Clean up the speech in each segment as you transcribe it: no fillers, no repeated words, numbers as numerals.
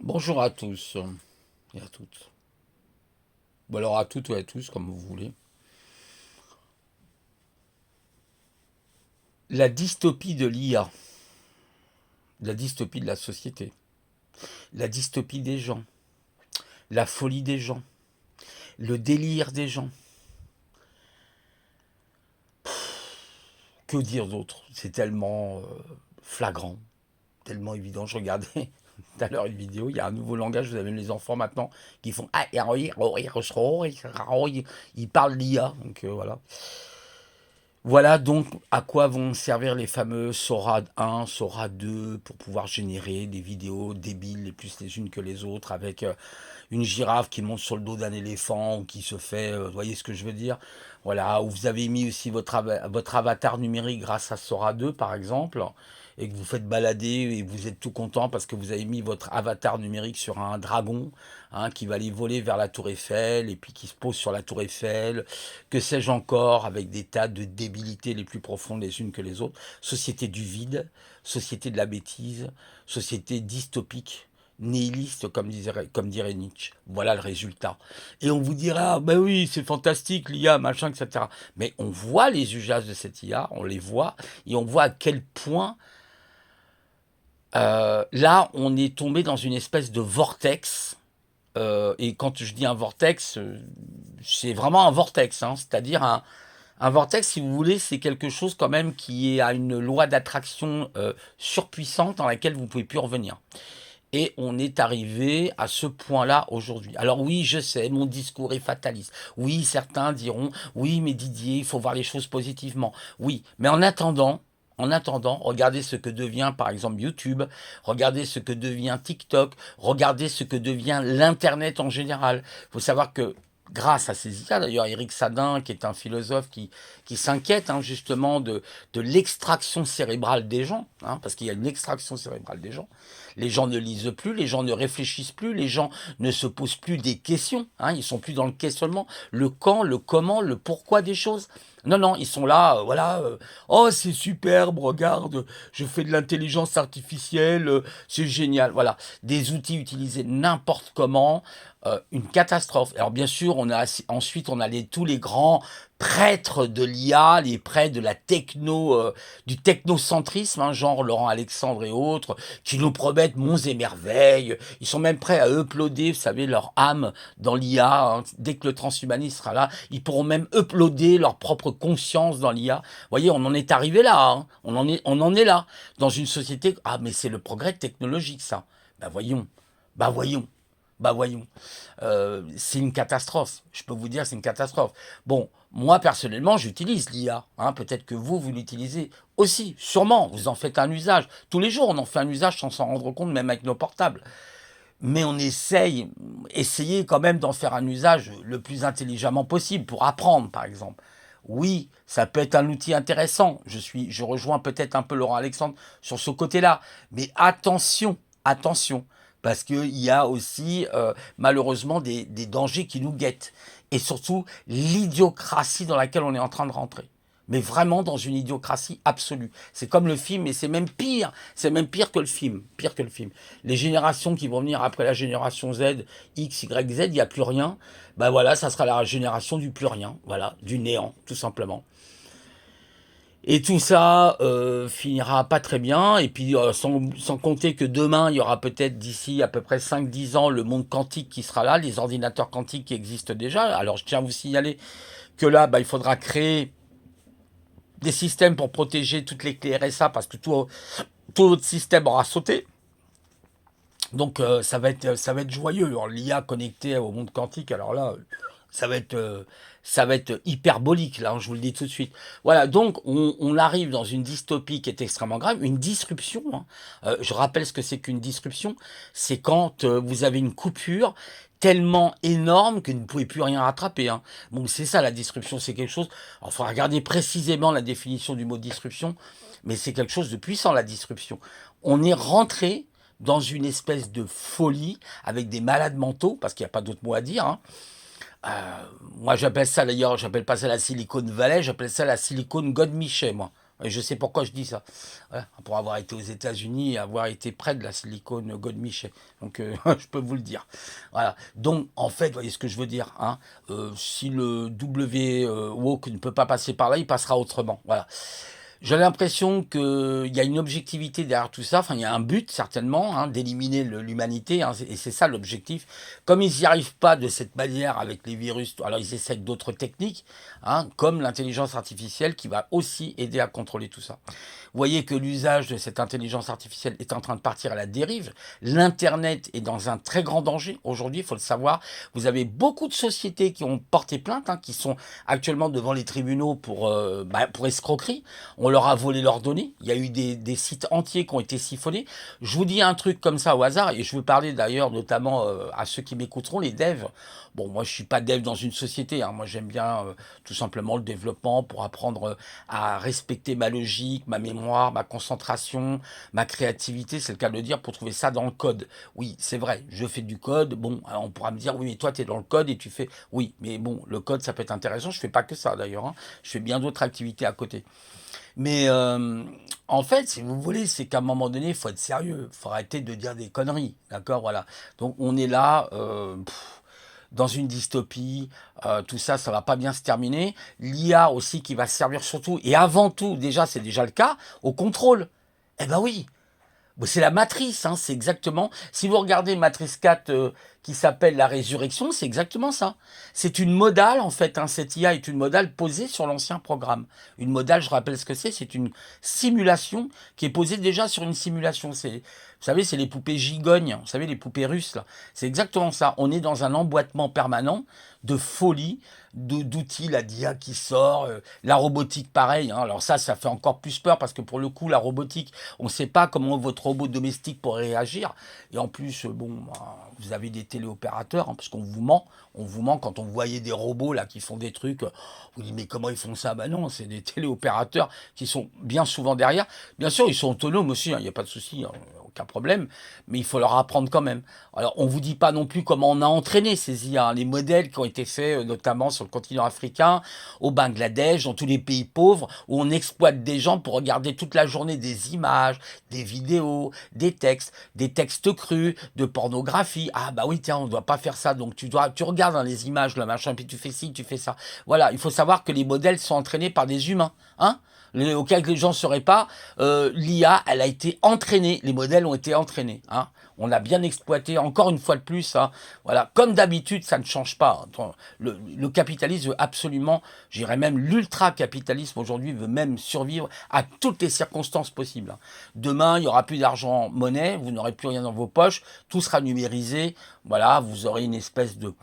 Bonjour à tous et à toutes. Ou alors à toutes ou à tous, comme vous voulez. La dystopie de l'IA, la dystopie de la société, la dystopie des gens, la folie des gens, le délire des gens. Que dire d'autre? C'est tellement flagrant, tellement évident. Je regardais tout à l'heure une vidéo, il y a un nouveau langage, vous avez les enfants maintenant qui font ah, ils parlent l'IA, donc voilà. Voilà donc à quoi vont servir les fameux Sora 1, Sora 2 pour pouvoir générer des vidéos débiles les plus les unes que les autres avec une girafe qui monte sur le dos d'un éléphant ou qui se fait, vous voyez ce que je veux dire? Voilà, où vous avez mis aussi votre avatar numérique grâce à Sora 2 par exemple et que vous faites balader et vous êtes tout content parce que vous avez mis votre avatar numérique sur un dragon qui va aller voler vers la tour Eiffel et puis qui se pose sur la tour Eiffel, que sais-je encore, avec des tas de débilités les plus profondes les unes que les autres. Société du vide, société de la bêtise, société dystopique, nihiliste, comme dirait Nietzsche. Voilà le résultat. Et on vous dira, ben oui, c'est fantastique, l'IA, machin, etc. Mais on voit les usages de cette IA, on les voit, et on voit à quel point, là, on est tombé dans une espèce de vortex. Et quand je dis un vortex, c'est vraiment un vortex, hein, c'est-à-dire un vortex, si vous voulez, c'est quelque chose quand même qui est à une loi d'attraction surpuissante dans laquelle vous ne pouvez plus revenir. Et on est arrivé à ce point-là aujourd'hui. Alors oui, je sais, mon discours est fataliste. Oui, certains diront, oui, mais Didier, il faut voir les choses positivement. Oui, mais en attendant, regardez ce que devient par exemple YouTube, regardez ce que devient TikTok, regardez ce que devient l'Internet en général. Il faut savoir que grâce à ces IA, d'ailleurs Eric Sadin, qui est un philosophe qui s'inquiète justement de l'extraction cérébrale des gens, parce qu'il y a une extraction cérébrale des gens. Les gens ne lisent plus, les gens ne réfléchissent plus, les gens ne se posent plus des questions, ils sont plus dans le questionnement, le quand, le comment, le pourquoi des choses. Non, non, ils sont là, voilà. Oh, c'est superbe, regarde, je fais de l'intelligence artificielle, c'est génial. Voilà, des outils utilisés n'importe comment, une catastrophe. Alors bien sûr, ensuite on a tous les grands prêtres de l'IA, les prêtres de la techno, du technocentrisme, genre Laurent Alexandre et autres, qui nous promettent monts et merveilles. Ils sont même prêts à uploader, vous savez, leur âme dans l'IA. Dès que le transhumanisme sera là, ils pourront même uploader leur propre conscience dans l'IA. Vous voyez, on en est arrivé là. On en est là. Dans une société... Ah, mais c'est le progrès technologique, ça. Ben voyons. Ben voyons. Bah voyons, c'est une catastrophe. Je peux vous dire, c'est une catastrophe. Bon, moi personnellement, j'utilise l'IA. Peut-être que vous l'utilisez aussi, sûrement. Vous en faites un usage. Tous les jours, on en fait un usage sans s'en rendre compte, même avec nos portables. Mais on essayez quand même d'en faire un usage le plus intelligemment possible pour apprendre, par exemple. Oui, ça peut être un outil intéressant. Je rejoins peut-être un peu Laurent Alexandre sur ce côté-là. Mais attention, attention, parce qu'il y a aussi malheureusement des dangers qui nous guettent. Et surtout l'idiocratie dans laquelle on est en train de rentrer. Mais vraiment dans une idiocratie absolue. C'est comme le film, et c'est même pire. C'est même pire que le film. Pire que le film. Les générations qui vont venir après la génération Z, X, Y, Z, il n'y a plus rien. Ben voilà, ça sera la génération du plus rien. Voilà, du néant, tout simplement. Et tout ça finira pas très bien. Et puis, sans compter que demain, il y aura peut-être d'ici à peu près 5-10 ans le monde quantique qui sera là, les ordinateurs quantiques qui existent déjà. Alors, je tiens à vous signaler que là, il faudra créer des systèmes pour protéger toutes les clés RSA parce que tout votre système aura sauté. Donc ça va être joyeux. Alors, l'IA connectée au monde quantique, alors là, ça va être, euh, ça va être hyperbolique, là, je vous le dis tout de suite. Voilà, donc on arrive dans une dystopie qui est extrêmement grave, une disruption. Je rappelle ce que c'est qu'une disruption. C'est quand vous avez une coupure tellement énorme que vous ne pouvez plus rien rattraper. Bon, c'est ça la disruption, c'est quelque chose... Il faudra regarder précisément la définition du mot disruption, mais c'est quelque chose de puissant, la disruption. On est rentré dans une espèce de folie avec des malades mentaux, parce qu'il n'y a pas d'autre mot à dire. Moi, j'appelle ça d'ailleurs, j'appelle pas ça la Silicon Valley, j'appelle ça la Silicon Godmiché, moi. Et je sais pourquoi je dis ça. Voilà, pour avoir été aux États-Unis et avoir été près de la Silicon Godmiche. Donc, je peux vous le dire. Voilà. Donc, en fait, vous voyez ce que je veux dire. Hein, si le Woke ne peut pas passer par là, il passera autrement. Voilà. J'ai l'impression qu'il y a une objectivité derrière tout ça. Enfin, il y a un but, certainement, hein, d'éliminer l'humanité. Hein, et c'est ça l'objectif. Comme ils n'y arrivent pas de cette manière avec les virus, alors ils essaient d'autres techniques, hein, comme l'intelligence artificielle qui va aussi aider à contrôler tout ça. Vous voyez que l'usage de cette intelligence artificielle est en train de partir à la dérive. L'Internet est dans un très grand danger. Aujourd'hui, il faut le savoir. Vous avez beaucoup de sociétés qui ont porté plainte, hein, qui sont actuellement devant les tribunaux pour escroquerie. On leur a volé leurs données. Il y a eu des sites entiers qui ont été siphonnés. Je vous dis un truc comme ça au hasard, et je veux parler d'ailleurs notamment à ceux qui m'écouteront, les devs. Bon, moi, je suis pas dev dans une société. Hein. Moi, j'aime bien tout simplement le développement pour apprendre à respecter ma logique, ma mémoire, ma concentration, ma créativité, c'est le cas de le dire, pour trouver ça dans le code. Oui, c'est vrai, je fais du code. Bon, alors on pourra me dire, oui, mais toi, tu es dans le code et tu fais... Oui, mais bon, le code, ça peut être intéressant. Je fais pas que ça, d'ailleurs. Hein. Je fais bien d'autres activités à côté. Mais en fait, si vous voulez, c'est qu'à un moment donné, il faut être sérieux. Il faut arrêter de dire des conneries. D'accord, voilà. Donc, on est là... dans une dystopie, tout ça, ça va pas bien se terminer. L'IA aussi qui va servir surtout, et avant tout, déjà, c'est déjà le cas, au contrôle. Eh ben oui, bon, c'est la matrice, hein, c'est exactement. Si vous regardez Matrice 4 qui s'appelle La Résurrection, c'est exactement ça. C'est une modale, en fait. Hein, cette IA est une modale posée sur l'ancien programme. Une modale, je rappelle ce que c'est une simulation qui est posée déjà sur une simulation. Vous savez, c'est les poupées gigognes, vous savez, les poupées russes, là. C'est exactement ça. On est dans un emboîtement permanent de folie, d'outils, la DIA qui sort, la robotique pareil. Hein. Alors ça fait encore plus peur parce que pour le coup, la robotique, on ne sait pas comment votre robot domestique pourrait réagir. Et en plus, vous avez des téléopérateurs, hein, parce qu'on vous ment. On vous ment quand on voyait des robots là qui font des trucs. Vous dites mais comment ils font ça? Ben non, c'est des téléopérateurs qui sont bien souvent derrière. Bien sûr, ils sont autonomes aussi, il n'y a pas de souci, hein, aucun problème. Mais il faut leur apprendre quand même. Alors, on vous dit pas non plus comment on a entraîné ces IA. Hein. Les modèles qui ont été faits, notamment sur le continent africain, au Bangladesh, dans tous les pays pauvres, où on exploite des gens pour regarder toute la journée des images, des vidéos, des textes crus, de pornographie. Ah bah oui, tiens, on ne doit pas faire ça. Donc tu regardes dans les images, le machin, puis tu fais ci, tu fais ça. Voilà, il faut savoir que les modèles sont entraînés par des humains. Hein, auquel les gens ne sauraient pas, l'IA, elle a été entraînée, les modèles ont été entraînés. Hein. On l'a bien exploité, encore une fois de plus. Hein. Voilà. Comme d'habitude, ça ne change pas. Le capitalisme veut absolument, j'irais même l'ultra-capitalisme aujourd'hui veut même survivre à toutes les circonstances possibles. Hein. Demain, il n'y aura plus d'argent monnaie, vous n'aurez plus rien dans vos poches, tout sera numérisé. Voilà, vous aurez une espèce de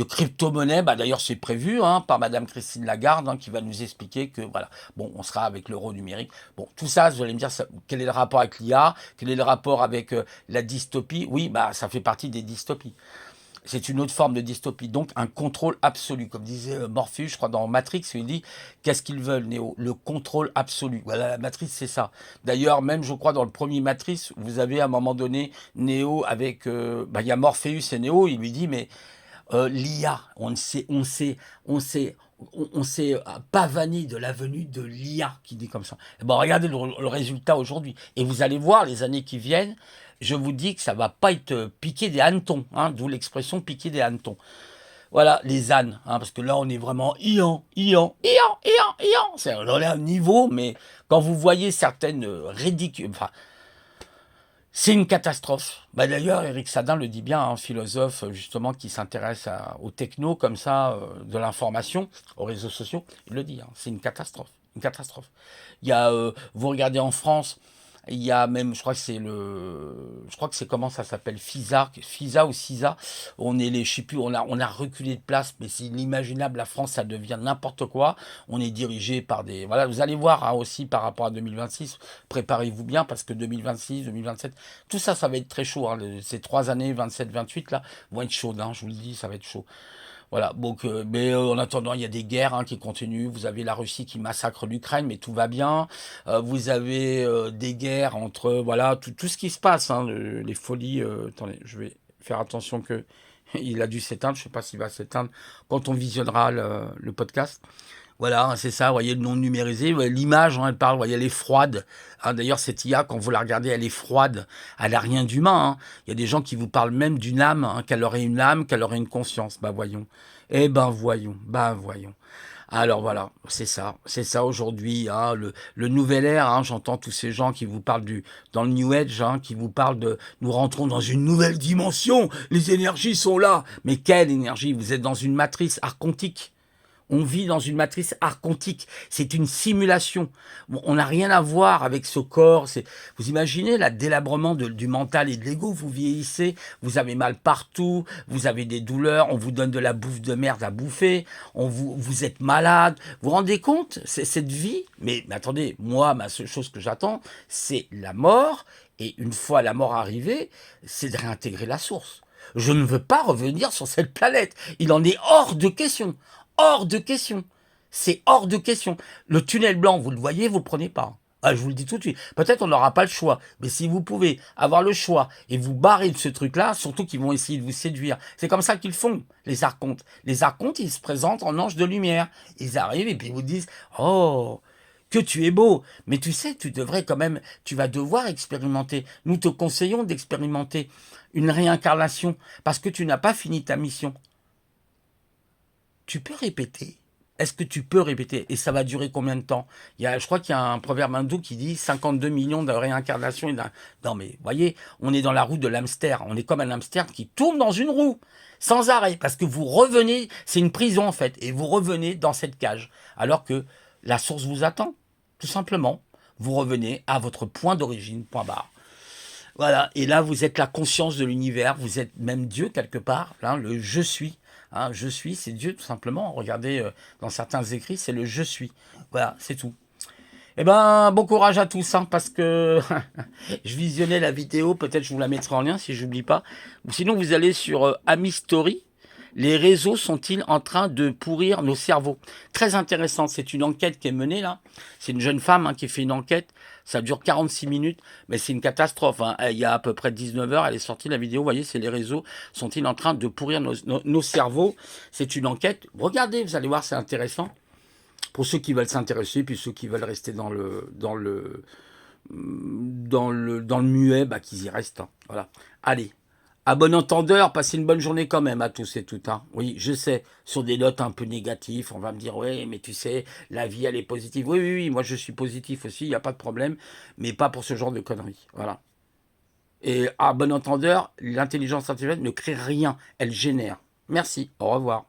crypto-monnaie, bah d'ailleurs c'est prévu hein, par Madame Christine Lagarde hein, qui va nous expliquer que voilà, bon, on sera avec l'euro numérique. Bon, tout ça, vous allez me dire, quel est le rapport avec l'IA, quel est le rapport avec la dystopie? Oui, bah ça fait partie des dystopies. C'est une autre forme de dystopie, donc un contrôle absolu. Comme disait Morpheus, je crois dans Matrix, il dit qu'est-ce qu'ils veulent, Néo? Le contrôle absolu. Voilà, la Matrix, c'est ça. D'ailleurs, même, je crois, dans le premier Matrix, vous avez à un moment donné Néo avec. Il y a Morpheus et Néo, il lui dit mais l'IA, on s'est pavané de la venue de l'IA qui dit comme ça. Et bon, regardez le résultat aujourd'hui. Et vous allez voir les années qui viennent, je vous dis que ça va pas être piqué des hannetons, hein, d'où l'expression piquer des hannetons. Voilà, les ânes, hein, parce que là, on est vraiment ian. On est à un niveau, mais quand vous voyez certaines ridicules, enfin, c'est une catastrophe. Bah d'ailleurs, Eric Sadin le dit bien, un philosophe justement qui s'intéresse aux technos comme ça, de l'information, aux réseaux sociaux. Il le dit, hein, c'est une catastrophe. Une catastrophe. Il y a, vous regardez en France, il y a même, je crois que c'est comment ça s'appelle, FISA ou CISA. On est je sais plus, on a reculé de place, mais c'est inimaginable. La France, ça devient n'importe quoi. On est dirigé par des, voilà, vous allez voir hein, aussi par rapport à 2026. Préparez-vous bien parce que 2026, 2027, tout ça, ça va être très chaud. Hein. Ces 3 années, 27, 28 là, vont être chaudes. Hein, je vous le dis, ça va être chaud. Voilà, donc, mais en attendant, il y a des guerres hein, qui continuent. Vous avez la Russie qui massacre l'Ukraine, mais tout va bien. Vous avez des guerres entre, voilà, tout ce qui se passe, hein, les folies. Attendez, je vais faire attention que il a dû s'éteindre. Je ne sais pas s'il va s'éteindre quand on visionnera le podcast. Voilà, hein, c'est ça, vous voyez le nom numérisé, ouais, l'image, hein, elle parle, vous voyez, elle est froide. Hein, d'ailleurs, cette IA, quand vous la regardez, elle est froide, elle n'a rien d'humain. Hein. Il y a des gens qui vous parlent même d'une âme, hein, qu'elle aurait une âme, qu'elle aurait une conscience. Bah voyons. Eh ben voyons, bah voyons. Alors voilà, c'est ça aujourd'hui, hein, le nouvel ère. Hein, j'entends tous ces gens qui vous parlent dans le New Age, hein, qui vous parlent de nous rentrons dans une nouvelle dimension, les énergies sont là. Mais quelle énergie? Vous êtes dans une matrice archontique. On vit dans une matrice archontique. C'est une simulation. Bon, on n'a rien à voir avec ce corps. Vous imaginez la délabrement du mental et de l'ego. Vous vieillissez, vous avez mal partout, vous avez des douleurs, on vous donne de la bouffe de merde à bouffer, vous êtes malade. Vous vous rendez compte? Cette vie. Mais attendez, moi, ma seule chose que j'attends, c'est la mort. Et une fois la mort arrivée, c'est de réintégrer la source. Je ne veux pas revenir sur cette planète. Il en est hors de question. Hors de question. C'est hors de question. Le tunnel blanc, vous le voyez, vous le prenez pas. Ah, je vous le dis tout de suite. Peut-être on n'aura pas le choix. Mais si vous pouvez avoir le choix et vous barrer de ce truc-là, surtout qu'ils vont essayer de vous séduire. C'est comme ça qu'ils font, les archontes. Les archontes, ils se présentent en anges de lumière. Ils arrivent et puis ils vous disent, oh, que tu es beau. Mais tu sais, tu devrais quand même, tu vas devoir expérimenter. Nous te conseillons d'expérimenter une réincarnation parce que tu n'as pas fini ta mission. Tu peux répéter? Est-ce que tu peux répéter? Et ça va durer combien de temps? Je crois qu'il y a un proverbe hindou qui dit 52 millions de réincarnations. Non mais, voyez, on est dans la roue de l'hamster. On est comme un hamster qui tourne dans une roue, sans arrêt. Parce que vous revenez, c'est une prison en fait, et vous revenez dans cette cage. Alors que la source vous attend, tout simplement. Vous revenez à votre point d'origine, point barre. Voilà, et là vous êtes la conscience de l'univers, vous êtes même Dieu quelque part, hein, le je suis. Hein, je suis, c'est Dieu tout simplement. Regardez dans certains écrits, c'est le je suis. Voilà, c'est tout. Eh ben, bon courage à tous, hein, parce que je visionnais la vidéo, peut-être je vous la mettrai en lien si j'oublie pas. Ou sinon, vous allez sur Ami Story. Les réseaux sont-ils en train de pourrir nos cerveaux? Très intéressant, c'est une enquête qui est menée là. C'est une jeune femme hein, qui fait une enquête. Ça dure 46 minutes, mais c'est une catastrophe. Hein. Il y a à peu près 19 heures, elle est sortie la vidéo. Vous voyez, c'est les réseaux sont-ils en train de pourrir nos cerveaux? C'est une enquête. Regardez, vous allez voir, c'est intéressant. Pour ceux qui veulent s'intéresser, puis ceux qui veulent rester dans le muet, bah, qu'ils y restent. Hein. Voilà. Allez. À bon entendeur, passez une bonne journée quand même à tous et toutes. Hein. Oui, je sais, sur des notes un peu négatives, on va me dire, oui, mais tu sais, la vie, elle est positive. Oui, oui, oui, moi je suis positif aussi, il n'y a pas de problème, mais pas pour ce genre de conneries. Voilà. Et à bon entendeur, l'intelligence artificielle ne crée rien, elle génère. Merci, au revoir.